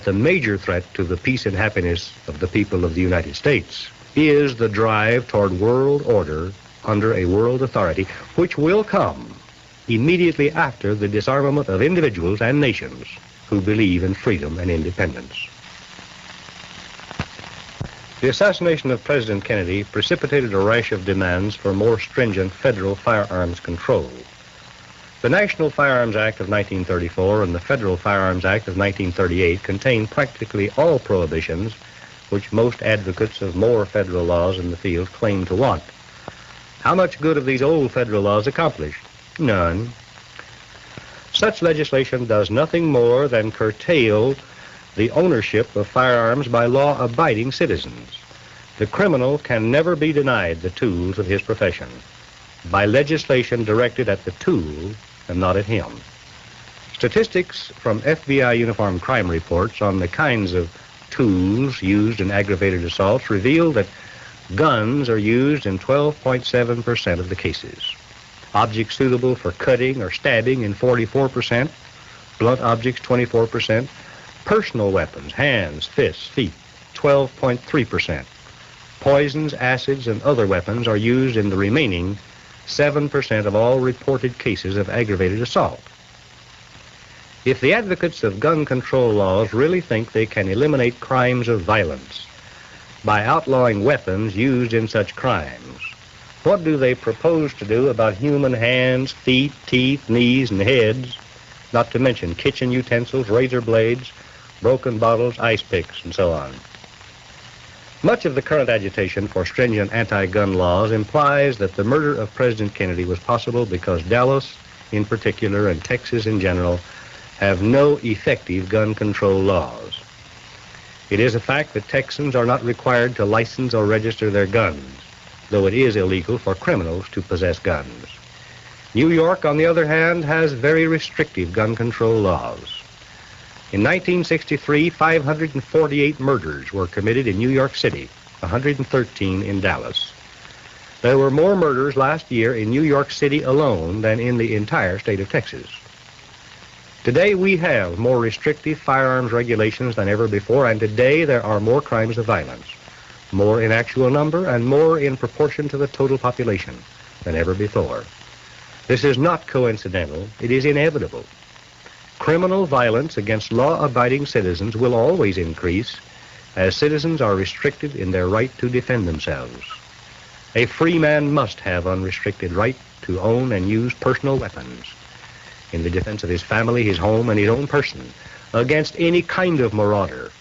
The major threat to the peace and happiness of the people of the United States is the drive toward world order under a world authority, which will come immediately after the disarmament of individuals and nations who believe in freedom and independence. The assassination of President Kennedy precipitated a rash of demands for more stringent federal firearms control. The National Firearms Act of 1934 and the Federal Firearms Act of 1938 contain practically all prohibitions which most advocates of more federal laws in the field claim to want. How much good have these old federal laws accomplished? None. Such legislation does nothing more than curtail the ownership of firearms by law-abiding citizens. The criminal can never be denied the tools of his profession by legislation directed at the tool and not at him. Statistics from FBI uniform crime reports on the kinds of tools used in aggravated assaults reveal that guns are used in 12.7% of the cases. Objects suitable for cutting or stabbing in 44%, blunt objects 24%, personal weapons, hands, fists, feet, 12.3%. Poisons, acids, and other weapons are used in the remaining 7% of all reported cases of aggravated assault. If the advocates of gun control laws really think they can eliminate crimes of violence by outlawing weapons used in such crimes, what do they propose to do about human hands, feet, teeth, knees, and heads, not to mention kitchen utensils, razor blades, broken bottles, ice picks, and so on? Much of the current agitation for stringent anti-gun laws implies that the murder of President Kennedy was possible because Dallas, in particular, and Texas in general, have no effective gun control laws. It is a fact that Texans are not required to license or register their guns, though it is illegal for criminals to possess guns. New York, on the other hand, has very restrictive gun control laws. In 1963, 548 murders were committed in New York City, 113 in Dallas. There were more murders last year in New York City alone than in the entire state of Texas. Today we have more restrictive firearms regulations than ever before, and today there are more crimes of violence, more in actual number and more in proportion to the total population than ever before. This is not coincidental, it is inevitable. Criminal violence against law-abiding citizens will always increase as citizens are restricted in their right to defend themselves. A free man must have unrestricted right to own and use personal weapons in the defense of his family, his home, and his own person against any kind of marauder,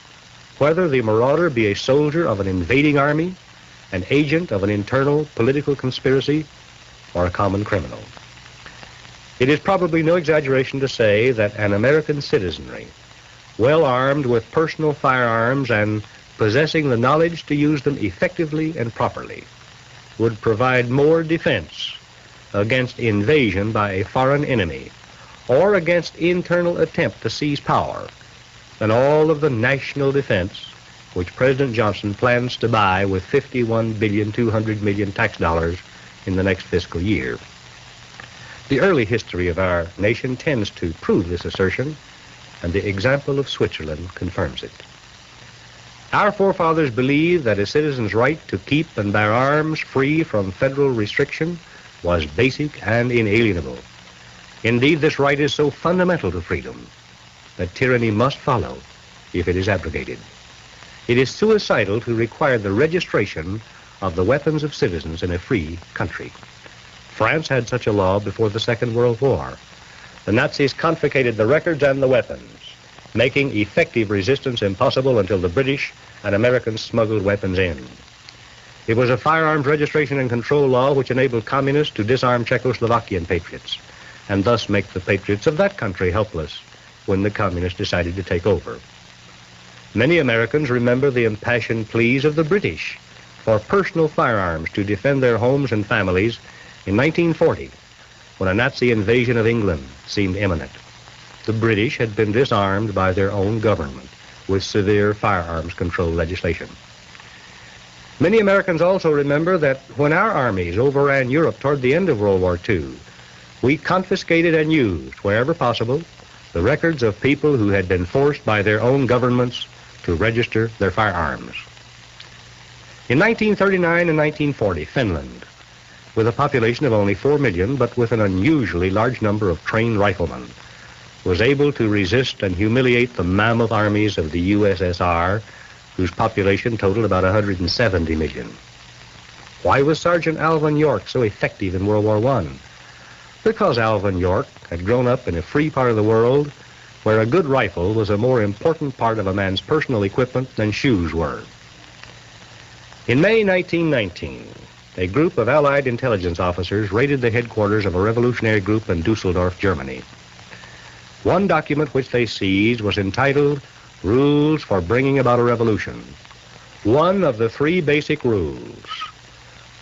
whether the marauder be a soldier of an invading army, an agent of an internal political conspiracy, or a common criminal. It is probably no exaggeration to say that an American citizenry, well armed with personal firearms and possessing the knowledge to use them effectively and properly, would provide more defense against invasion by a foreign enemy or against internal attempt to seize power than all of the national defense which President Johnson plans to buy with $51,200,000,000 tax dollars in the next fiscal year. The early history of our nation tends to prove this assertion, and the example of Switzerland confirms it. Our forefathers believed that a citizen's right to keep and bear arms free from federal restriction was basic and inalienable. Indeed, this right is so fundamental to freedom that tyranny must follow if it is abrogated. It is suicidal to require the registration of the weapons of citizens in a free country. France had such a law before the Second World War. The Nazis confiscated the records and the weapons, making effective resistance impossible until the British and Americans smuggled weapons in. It was a firearms registration and control law which enabled communists to disarm Czechoslovakian patriots and thus make the patriots of that country helpless when the communists decided to take over. Many Americans remember the impassioned pleas of the British for personal firearms to defend their homes and families in 1940, when a Nazi invasion of England seemed imminent. The British had been disarmed by their own government with severe firearms control legislation. Many Americans also remember that when our armies overran Europe toward the end of World War II, we confiscated and used, wherever possible, the records of people who had been forced by their own governments to register their firearms. In 1939 and 1940, Finland, with a population of only 4 million, but with an unusually large number of trained riflemen, was able to resist and humiliate the mammoth armies of the USSR, whose population totaled about 170 million. Why was Sergeant Alvin York so effective in World War I? Because Alvin York had grown up in a free part of the world where a good rifle was a more important part of a man's personal equipment than shoes were. In May 1919, a group of Allied intelligence officers raided the headquarters of a revolutionary group in Dusseldorf, Germany. One document which they seized was entitled Rules for Bringing About a Revolution. One of the 3 basic rules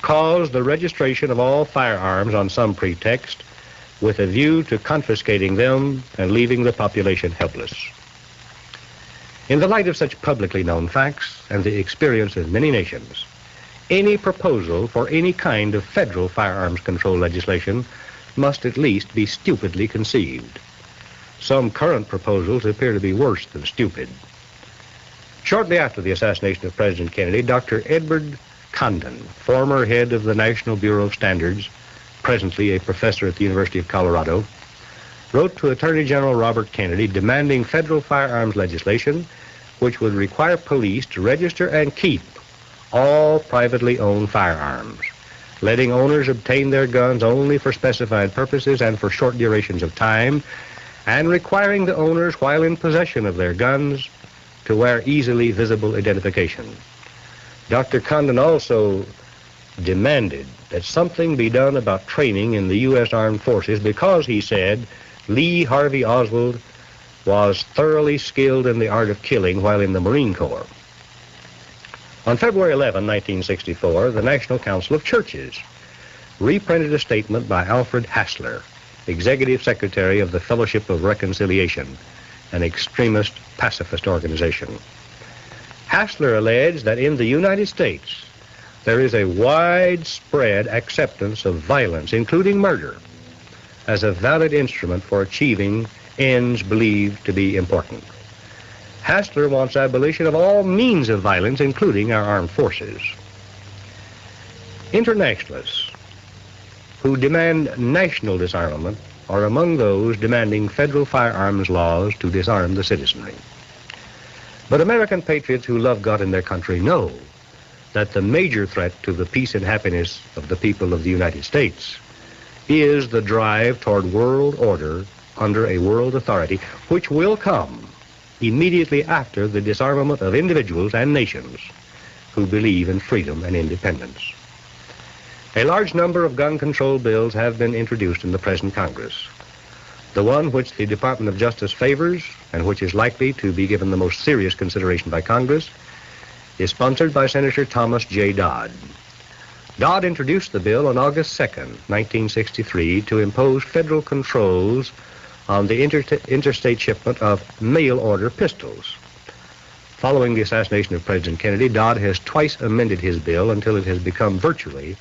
caused the registration of all firearms on some pretext with a view to confiscating them and leaving the population helpless. In the light of such publicly known facts and the experience of many nations, any proposal for any kind of federal firearms control legislation must at least be stupidly conceived. Some current proposals appear to be worse than stupid. Shortly after the assassination of President Kennedy, Dr. Edward Condon, former head of the National Bureau of Standards, presently a professor at the University of Colorado, wrote to Attorney General Robert Kennedy demanding federal firearms legislation which would require police to register and keep all privately owned firearms, letting owners obtain their guns only for specified purposes and for short durations of time, and requiring the owners, while in possession of their guns, to wear easily visible identification. Dr. Condon also demanded that something be done about training in the U.S. Armed Forces because, he said, Lee Harvey Oswald was thoroughly skilled in the art of killing while in the Marine Corps. On February 11, 1964, the National Council of Churches reprinted a statement by Alfred Hassler, Executive Secretary of the Fellowship of Reconciliation, an extremist pacifist organization. Hassler alleged that in the United States there is a widespread acceptance of violence, including murder, as a valid instrument for achieving ends believed to be important. Hassler wants abolition of all means of violence, including our armed forces. Internationalists who demand national disarmament are among those demanding federal firearms laws to disarm the citizenry. But American patriots who love God and their country know that the major threat to the peace and happiness of the people of the United States is the drive toward world order under a world authority, which will come immediately after the disarmament of individuals and nations who believe in freedom and independence. A large number of gun control bills have been introduced in the present Congress. The one which the Department of Justice favors, and which is likely to be given the most serious consideration by Congress, is sponsored by Senator Thomas J. Dodd. Dodd introduced the bill on August 2nd, 1963, to impose federal controls on the interstate shipment of mail-order pistols. Following the assassination of President Kennedy, Dodd has twice amended his bill until it has become virtually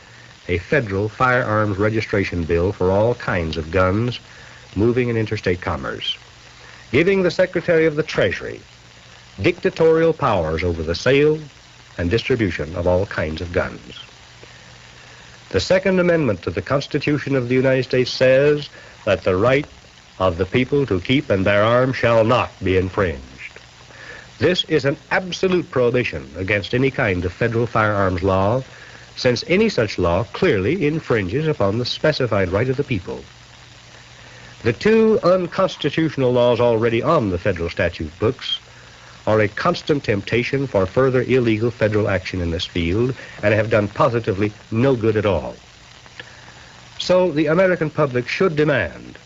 a federal firearms registration bill for all kinds of guns moving in interstate commerce, giving the Secretary of the Treasury dictatorial powers over the sale and distribution of all kinds of guns. The Second Amendment to the Constitution of the United States says that the right of the people to keep and bear arms shall not be infringed. This is an absolute prohibition against any kind of federal firearms law, since any such law clearly infringes upon the specified right of the people. The two unconstitutional laws already on the federal statute books are a constant temptation for further illegal federal action in this field and have done positively no good at all. So the American public should demand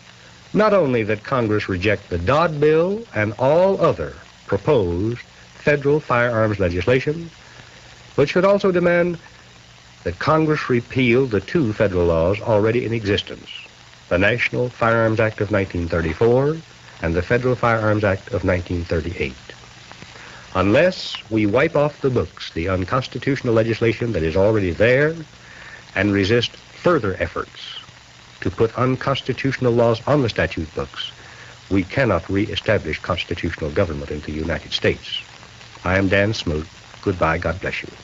not only that Congress reject the Dodd bill and all other proposed federal firearms legislation, but should also demand that Congress repeal the two federal laws already in existence, the National Firearms Act of 1934 and the Federal Firearms Act of 1938. Unless we wipe off the books the unconstitutional legislation that is already there and resist further efforts to put unconstitutional laws on the statute books, we cannot re-establish constitutional government in the United States. I am Dan Smoot. Goodbye. God bless you.